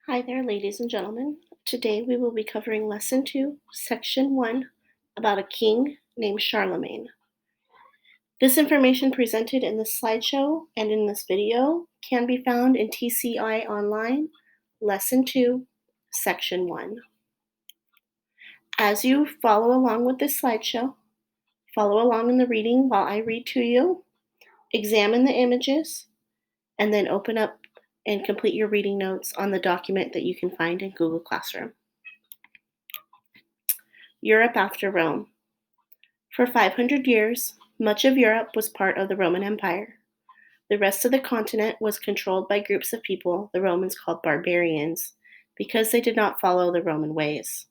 Hi there, ladies and gentlemen. Today we will be covering Lesson 2, Section 1, about a king named Charlemagne. This information presented in this slideshow and in this video can be found in TCI Online, Lesson 2, Section 1. As you follow along with this slideshow, follow along in the reading while I read to you, examine the images, and then open up and complete your reading notes on the document that you can find in Google Classroom. Europe after Rome. For 500 years, much of Europe was part of the Roman Empire. The rest of the continent was controlled by groups of people the Romans called barbarians because they did not follow the Roman ways.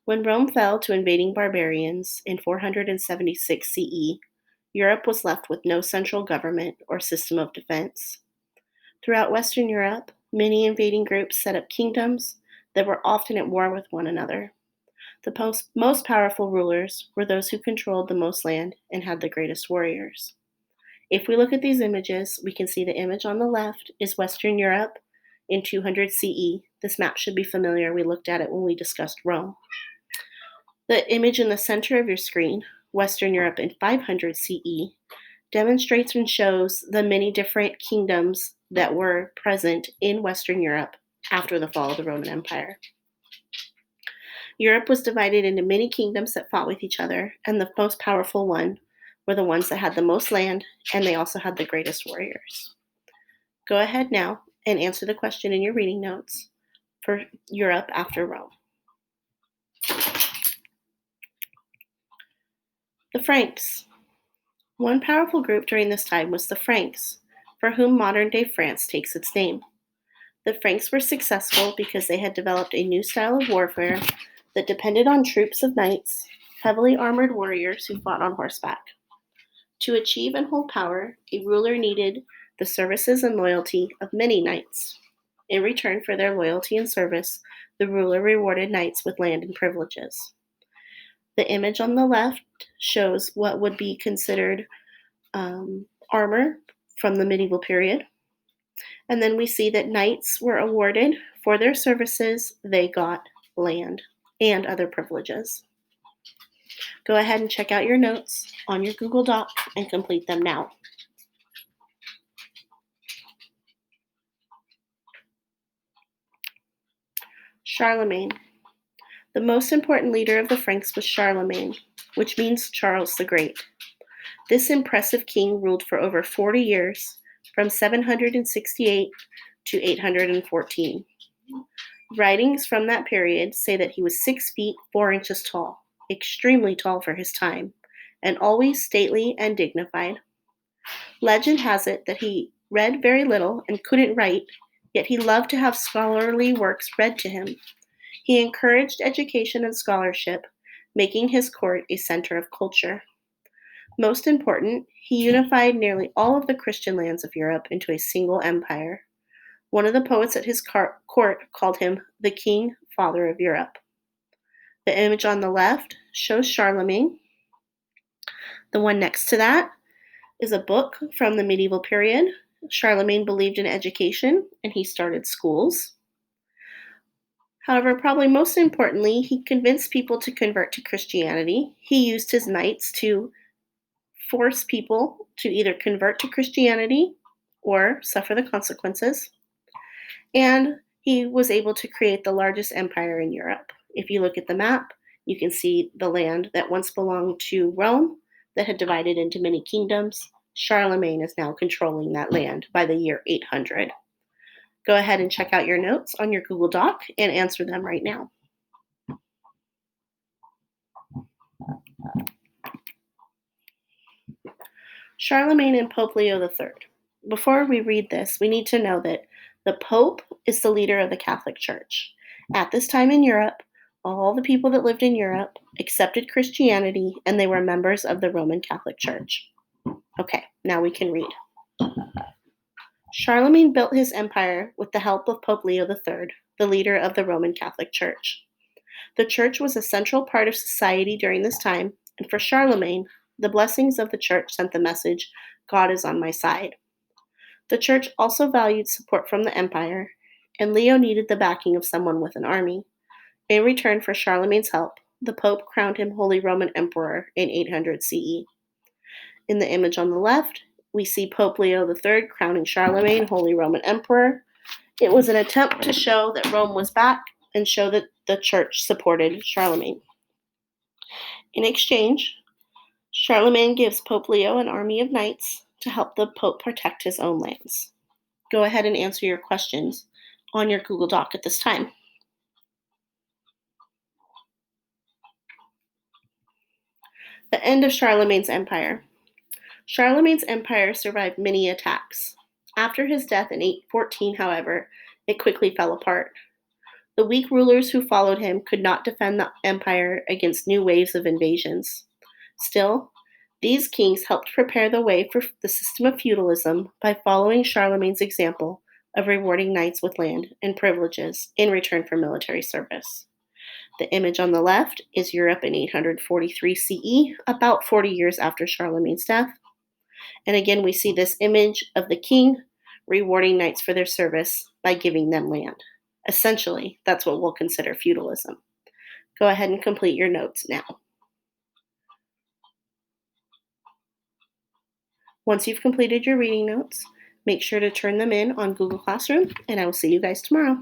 When Rome fell to invading barbarians in 476 CE, Europe was left with no central government or system of defense. Throughout Western Europe, many invading groups set up kingdoms that were often at war with one another. The most powerful rulers were those who controlled the most land and had the greatest warriors. If we look at these images, we can see the image on the left is Western Europe in 200 CE. This map should be familiar. We looked at it when we discussed Rome. The image in the center of your screen, Western Europe in 500 CE, demonstrates and shows the many different kingdoms that were present in Western Europe after the fall of the Roman Empire. Europe was divided into many kingdoms that fought with each other, and the most powerful one were the ones that had the most land, and they also had the greatest warriors. Go ahead now and answer the question in your reading notes for Europe after Rome. The Franks. One powerful group during this time was the Franks, for whom modern-day France takes its name. The Franks were successful because they had developed a new style of warfare that depended on troops of knights, heavily armored warriors who fought on horseback. To achieve and hold power, a ruler needed the services and loyalty of many knights. In return for their loyalty and service, the ruler rewarded knights with land and privileges. The image on the left shows what would be considered armor from the medieval period. And then we see that knights were awarded for their services, they got land and other privileges. Go ahead and check out your notes on your Google Doc and complete them now. Charlemagne. The most important leader of the Franks was Charlemagne, which means Charles the Great. This impressive king ruled for over 40 years, from 768 to 814. Writings from that period say that he was 6 feet 4 inches tall, extremely tall for his time, and always stately and dignified. Legend has it that he read very little and couldn't write, yet he loved to have scholarly works read to him. He encouraged education and scholarship, making his court a center of culture. Most important, he unified nearly all of the Christian lands of Europe into a single empire. One of the poets at his court called him the King Father of Europe. The image on the left shows Charlemagne. The one next to that is a book from the medieval period. Charlemagne believed in education, and he started schools. However, probably most importantly, he convinced people to convert to Christianity. He used his knights to force people to either convert to Christianity or suffer the consequences. And he was able to create the largest empire in Europe. If you look at the map, you can see the land that once belonged to Rome that had divided into many kingdoms. Charlemagne is now controlling that land by the year 800. Go ahead and check out your notes on your Google Doc and answer them right now. Charlemagne and Pope Leo III. Before we read this, we need to know that the Pope is the leader of the Catholic Church. At this time in Europe, all the people that lived in Europe accepted Christianity and they were members of the Roman Catholic Church. Okay, now we can read. Charlemagne built his empire with the help of Pope Leo III, the leader of the Roman Catholic Church. The church was a central part of society during this time, and for Charlemagne, the blessings of the church sent the message, God is on my side. The church also valued support from the empire, and Leo needed the backing of someone with an army. In return for Charlemagne's help, the Pope crowned him Holy Roman Emperor in 800 CE. In the image on the left, we see Pope Leo III crowning Charlemagne Holy Roman Emperor. It was an attempt to show that Rome was back and show that the church supported Charlemagne. In exchange, Charlemagne gives Pope Leo an army of knights to help the Pope protect his own lands. Go ahead and answer your questions on your Google Doc at this time. The end of Charlemagne's empire. Charlemagne's empire survived many attacks. After his death in 814, however, it quickly fell apart. The weak rulers who followed him could not defend the empire against new waves of invasions. Still, these kings helped prepare the way for the system of feudalism by following Charlemagne's example of rewarding knights with land and privileges in return for military service. The image on the left is Europe in 843 CE, about 40 years after Charlemagne's death. And again, we see this image of the king rewarding knights for their service by giving them land. Essentially, that's what we'll consider feudalism. Go ahead and complete your notes now. Once you've completed your reading notes, make sure to turn them in on Google Classroom, and I will see you guys tomorrow.